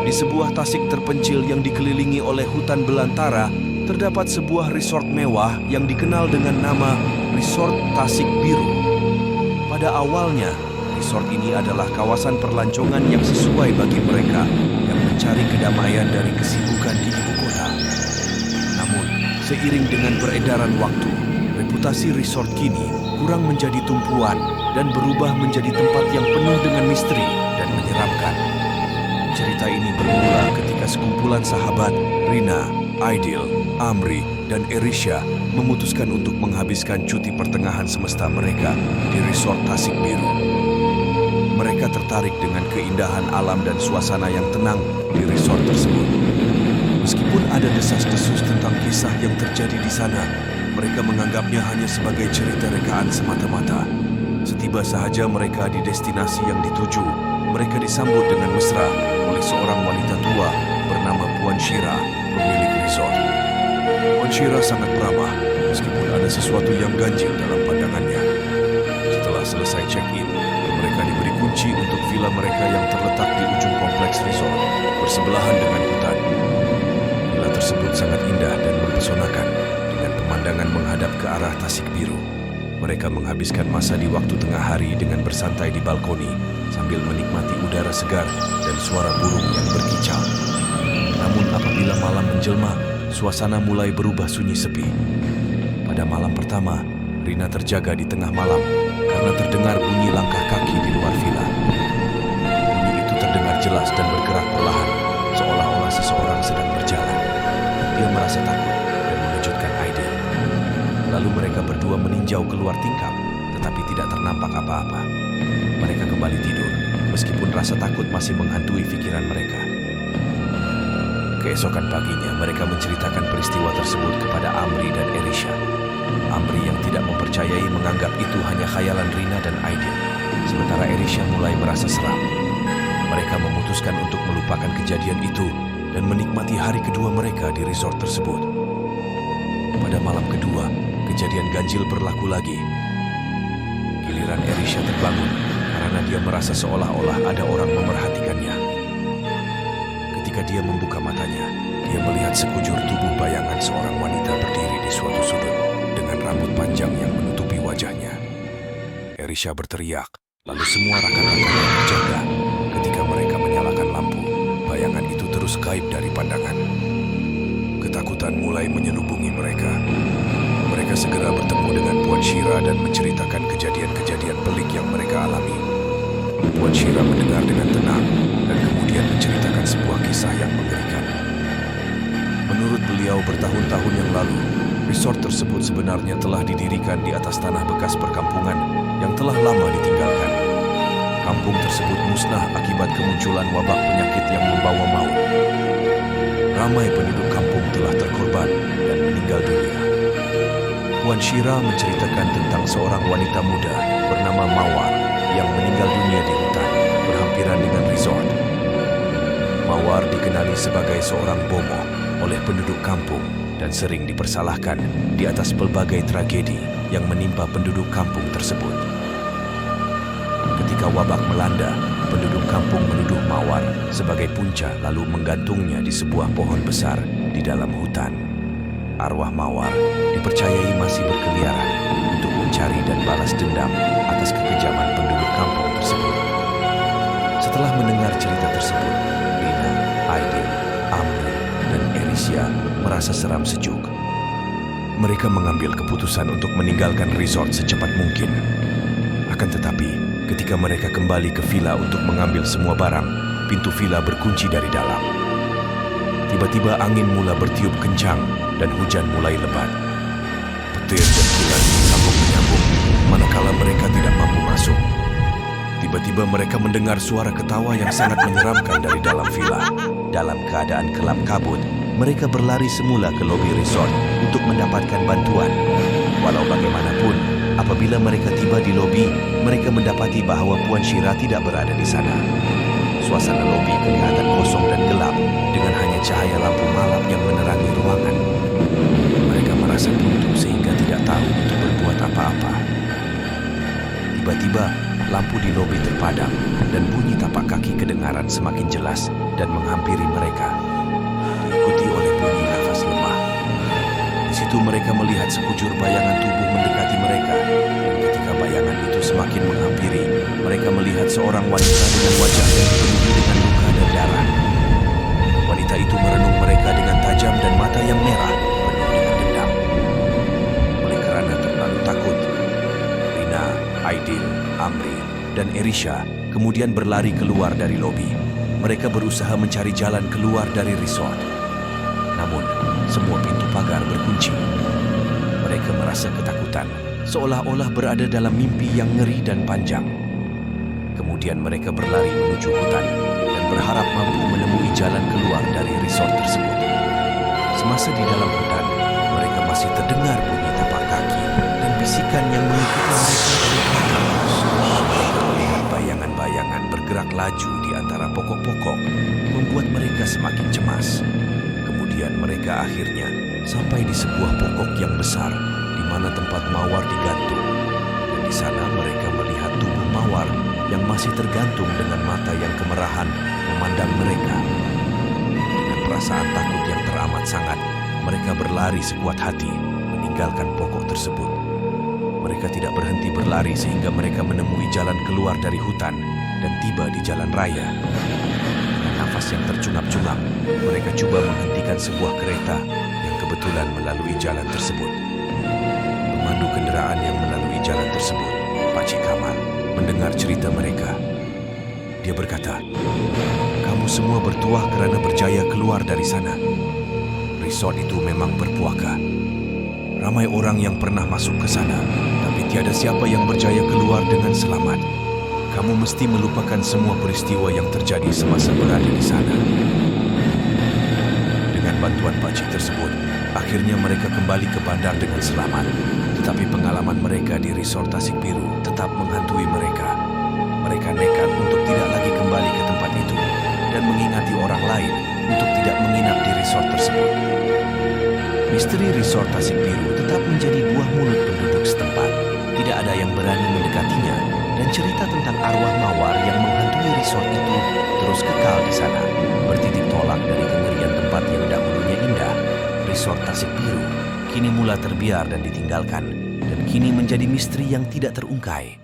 Di sebuah tasik terpencil yang dikelilingi oleh hutan belantara, terdapat sebuah resort mewah yang dikenal dengan nama Resort Tasik Biru. Pada awalnya, resort ini adalah kawasan perlancongan yang sesuai bagi mereka yang mencari kedamaian dari kesibukan di ibu kota. Namun, seiring dengan peredaran waktu, reputasi resort kini kurang menjadi tumpuan dan berubah menjadi tempat yang penuh dengan misteri dan menyeramkan. Cerita ini bermula ketika sekumpulan sahabat, Rina, Aidil, Amri, dan Erisha memutuskan untuk menghabiskan cuti pertengahan semesta mereka di Resort Tasik Biru. Mereka tertarik dengan keindahan alam dan suasana yang tenang di resort tersebut. Meskipun ada desas-desus tentang kisah yang terjadi di sana, mereka menganggapnya hanya sebagai cerita rekaan semata-mata. Setiba sahaja mereka di destinasi yang dituju, mereka disambut dengan mesra oleh seorang wanita tua bernama Puan Shira, pemilik resort. Puan Shira sangat ramah, meskipun ada sesuatu yang ganjil dalam pandangannya. Setelah selesai check-in, mereka diberi kunci untuk villa mereka yang terletak di ujung kompleks resort, bersebelahan dengan hutan. Villa tersebut sangat indah dan mempesonakan, dengan pemandangan menghadap ke arah Tasik Biru. Mereka menghabiskan masa di waktu tengah hari dengan bersantai di balkoni sambil menikmati udara segar dan suara burung yang berkicau. Namun apabila malam menjelma, suasana mulai berubah sunyi sepi. Pada malam pertama, Rina terjaga di tengah malam karena terdengar bunyi langkah kaki di luar villa. Bunyi itu terdengar jelas dan bergerak perlahan, seolah-olah seseorang sedang berjalan. Dia merasa takut dan mengejutkan Aidil. Lalu mereka berdua meninjau keluar tingkap, tetapi tidak ternampak apa-apa. Mereka kembali tidur, meskipun rasa takut masih menghantui pikiran mereka. Keesokan paginya, mereka menceritakan peristiwa tersebut kepada Amri dan Erisha. Amri yang tidak mempercayai menganggap itu hanya khayalan Rina dan Aidil, sementara Erisha mulai merasa seram. Mereka memutuskan untuk melupakan kejadian itu dan menikmati hari kedua mereka di resort tersebut. Pada malam kedua, kejadian ganjil berlaku lagi. Giliran Erisha terbangun karena dia merasa seolah-olah ada orang memerhatikannya. Ketika dia membuka matanya, dia melihat sekujur tubuh bayangan seorang wanita berdiri di suatu sudut dengan rambut panjang yang menutupi wajahnya. Erisha berteriak, lalu semua rakan-rakannya berjaga. Ketika mereka menyalakan lampu, bayangan itu terus gaib dari pandangan. Ketakutan mulai menyelubungi mereka. Mereka segera bertemu dengan Puan Shira dan menceritakan kejadian-kejadian pelik yang mereka alami. Puan Shira mendengar dengan tenang dan kemudian menceritakan sebuah kisah yang mengerikan. Menurut beliau, bertahun-tahun yang lalu, resort tersebut sebenarnya telah didirikan di atas tanah bekas perkampungan yang telah lama ditinggalkan. Kampung tersebut musnah akibat kemunculan wabak penyakit yang membawa maut. Ramai penduduk kampung telah terkorban dan meninggal dunia. Puan Shira menceritakan tentang seorang wanita muda bernama Mawar yang meninggal dunia di hutan berhampiran dengan resort. Mawar dikenali sebagai seorang bomoh oleh penduduk kampung dan sering dipersalahkan di atas pelbagai tragedi yang menimpa penduduk kampung tersebut. Ketika wabak melanda, penduduk kampung menuduh Mawar sebagai punca lalu menggantungnya di sebuah pohon besar di dalam hutan. Arwah Mawar dipercayai masih berkeliaran untuk mencari dan balas dendam atas kekejaman penduduk kampung tersebut. Setelah mendengar cerita tersebut, Rina, Aidil, Amri, dan Erisha merasa seram sejuk. Mereka mengambil keputusan untuk meninggalkan resort secepat mungkin. Akan tetapi, ketika mereka kembali ke villa untuk mengambil semua barang, pintu villa berkunci dari dalam. Tiba-tiba angin mula bertiup kencang dan hujan mulai lebat. Petir dan kilat sambung menyambung, manakala mereka tidak mampu masuk. Tiba-tiba mereka mendengar suara ketawa yang sangat menyeramkan dari dalam villa. Dalam keadaan kelap kabut, mereka berlari semula ke lobi resort untuk mendapatkan bantuan. Walau bagaimanapun, apabila mereka tiba di lobi, mereka mendapati bahwa Puan Shira tidak berada di sana. Suasana lobi kelihatan kosong dan gelap dengan hanya cahaya lampu malam yang menerangi ruangan. Mereka merasa buntu sehingga tidak tahu untuk berbuat apa-apa. Tiba-tiba, lampu di lobi terpadam dan bunyi tapak kaki kedengaran semakin jelas dan menghampiri mereka, diikuti oleh bunyi nafas lemah. Di situ mereka melihat sekujur bayangan tubuh mendekati mereka, dan ketika bayangan itu semakin menghampiri, mereka melihat seorang wanita dengan wajah yang dipenuhi dengan luka dan darah. Wanita itu merenung mereka dengan tajam dan mata yang merah penuh dengan dendam. Oleh kerana terlalu takut, Rina, Aidil, Amri, dan Erisha kemudian berlari keluar dari lobi. Mereka berusaha mencari jalan keluar dari resort. Namun, semua pintu pagar berkunci. Mereka merasa ketakutan, seolah-olah berada dalam mimpi yang ngeri dan panjang. Kemudian mereka berlari menuju hutan dan berharap mampu menemui jalan keluar dari resort tersebut. Semasa di dalam hutan, mereka masih terdengar bunyi tapak kaki dan bisikan yang mengikuti mereka dari belakang. Mereka melihat bayangan-bayangan bergerak laju di antara pokok-pokok, membuat mereka semakin cemas. Kemudian mereka akhirnya sampai di sebuah pokok yang besar, di mana tempat mawar digantung. Dan di sana mereka melihat tubuh mawar yang masih tergantung dengan mata yang kemerahan memandang mereka. Dengan perasaan takut yang teramat sangat, mereka berlari sekuat hati, meninggalkan pokok tersebut. Mereka tidak berhenti berlari sehingga mereka menemui jalan keluar dari hutan dan tiba di jalan raya. Dengan nafas yang tercungap-cungap, mereka coba menghentikan sebuah kereta yang kebetulan melalui jalan tersebut. Pemandu kenderaan yang melalui jalan tersebut, Pakcik Kamal, mendengar cerita mereka. Dia berkata, "Kamu semua bertuah kerana berjaya keluar dari sana. Resort itu memang berpuaka. Ramai orang yang pernah masuk ke sana, tapi tiada siapa yang berjaya keluar dengan selamat. Kamu mesti melupakan semua peristiwa yang terjadi semasa berada di sana." Dengan bantuan pakcik tersebut, akhirnya mereka kembali ke bandar dengan selamat. Tetapi pengalaman mereka di resort Tasik Biru tetap menghantui mereka. Mereka nekat untuk tidak lagi kembali ke tempat itu dan mengingati orang lain untuk tidak menginap di resort tersebut. Misteri resort Tasik Biru tetap menjadi buah mulut penduduk setempat. Tidak ada yang berani mendekatinya, dan cerita tentang arwah mawar yang menghantui resort itu terus kekal di sana, bertitik tolak dari kengerian tempat yang dahulunya indah. Resort Tasik Biru kini mula terbiar dan ditinggalkan, dan kini menjadi misteri yang tidak terungkai.